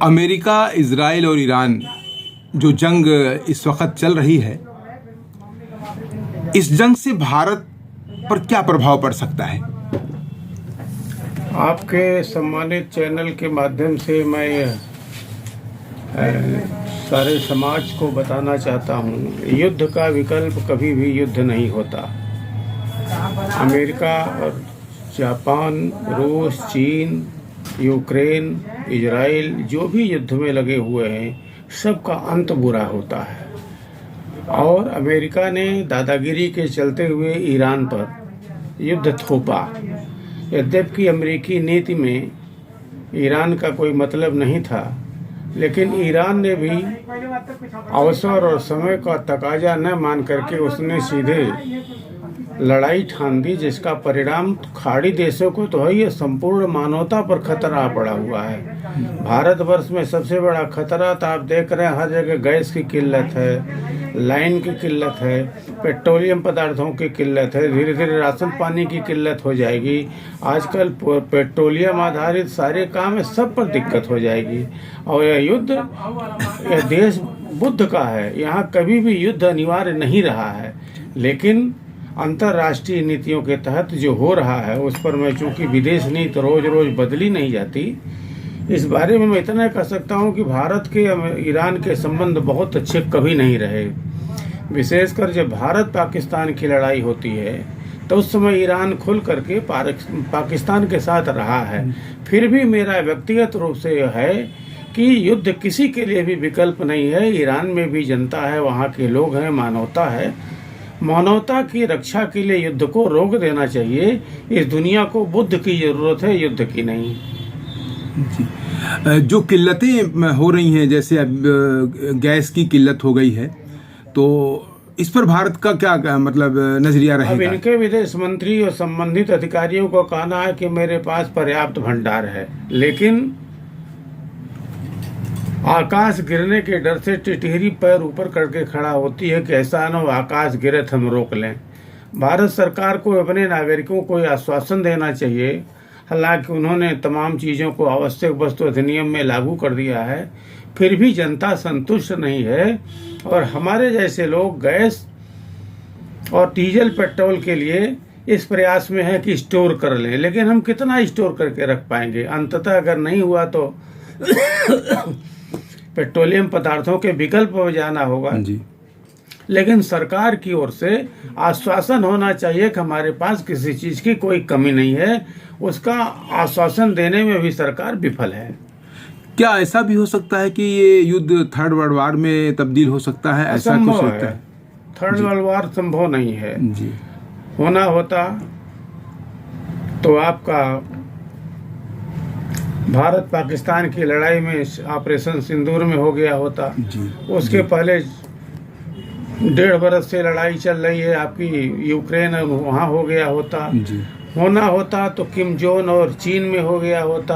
America, Israel और Iran जो जंग इस वक्त चल रही है, इस जंग से भारत पर क्या प्रभाव पड़ सकता है? आपके सम्मानित चैनल के माध्यम से मैं सारे समाज को बताना चाहता हूँ, युद्ध का विकल्प कभी भी युद्ध नहीं होता। अमेरिका और जापान, रूस, चीन, यूक्रेन, इजराइल जो भी युद्ध में लगे हुए हैं, सबका अंत बुरा होता है। और अमेरिका ने दादागिरी के चलते हुए ईरान पर युद्ध थोपा। यद्यपि अमेरिकी नीति में ईरान का कोई मतलब नहीं था, लेकिन ईरान ने भी अवसर और समय का तकाजा न मान करके उसने सीधे लड़ाई ठान दी, जिसका परिणाम खाड़ी देशों को तो है, ये संपूर्ण मानवता पर खतरा पड़ा हुआ है। भारतवर्ष में सबसे बड़ा खतरा तो आप देख रहे हैं, हर जगह गैस की किल्लत है, लाइन की किल्लत है, पेट्रोलियम पदार्थों की किल्लत है, धीरे धीरे राशन पानी की किल्लत हो जाएगी। आजकल पेट्रोलियम आधारित सारे काम है, सब पर दिक्कत हो जाएगी। और यह युद्ध, यह देश बुद्ध का है, यहाँ कभी भी युद्ध अनिवार्य नहीं रहा है, लेकिन अंतर्राष्ट्रीय नीतियों के तहत जो हो रहा है उस पर मैं, चूंकि विदेश नीति रोज रोज बदली नहीं जाती, इस बारे में मैं इतना कह सकता हूं कि भारत के ईरान के संबंध बहुत अच्छे कभी नहीं रहे। विशेषकर जब भारत पाकिस्तान की लड़ाई होती है तो उस समय ईरान खुल करके पाकिस्तान के साथ रहा है। फिर भी मेरा व्यक्तिगत रूप से यह है कि युद्ध किसी के लिए भी विकल्प नहीं है। ईरान में भी जनता है, वहाँ के लोग हैं, मानवता है। मानवता की रक्षा के लिए युद्ध को रोक देना चाहिए। इस दुनिया को बुद्ध की जरूरत है, युद्ध की नहीं। जी, जो किल्लतें हो रही हैं, जैसे अब गैस की किल्लत हो गई है, तो इस पर भारत का क्या मतलब नजरिया रहेगा? अब इनके विदेश मंत्री और संबंधित अधिकारियों को कहना है कि मेरे पास पर्याप्त भंडार है, लेकिन आकाश गिरने के डर से टिटहरी पैर ऊपर करके खड़ा होती है कि ऐसा न हो आकाश गिरे तो हम रोक लें। भारत सरकार को अपने नागरिकों को आश्वासन देना चाहिए। हालांकि उन्होंने तमाम चीज़ों को आवश्यक वस्तु अधिनियम में लागू कर दिया है, फिर भी जनता संतुष्ट नहीं है। और हमारे जैसे लोग गैस और डीजल पेट्रोल के लिए इस प्रयास में है कि स्टोर कर लें, लेकिन हम कितना स्टोर करके रख पाएंगे? अंततः अगर नहीं हुआ तो पेट्रोलियम पदार्थों के विकल्प पर जाना होगा जी। लेकिन सरकार की ओर से आश्वासन होना चाहिए कि हमारे पास किसी चीज की कोई कमी नहीं है। उसका आश्वासन देने में भी सरकार विफल है। क्या ऐसा भी हो सकता है कि ये युद्ध थर्ड वर्ल्ड वार में तब्दील हो सकता है? ऐसा कुछ होता है? थर्ड वर्ल्ड वार संभव नहीं है जी। होना होता तो आपका भारत पाकिस्तान की लड़ाई में ऑपरेशन सिंदूर में हो गया होता जी। उसके पहले 1.5 बरस से लड़ाई चल रही है आपकी यूक्रेन, वहाँ हो गया होता जी। होना होता तो किम जोन और चीन में हो गया होता,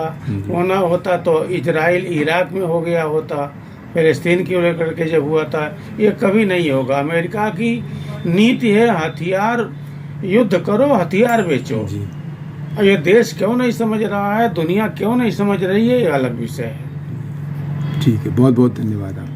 होना होता तो इजराइल इराक में हो गया होता, फिलिस्तीन की लेकर के जब हुआ था। ये कभी नहीं होगा। अमेरिका की नीति है हथियार, युद्ध करो हथियार बेचो। ये देश क्यों नहीं समझ रहा है, दुनिया क्यों नहीं समझ रही है, ये अलग विषय है। ठीक है, बहुत बहुत धन्यवाद आप।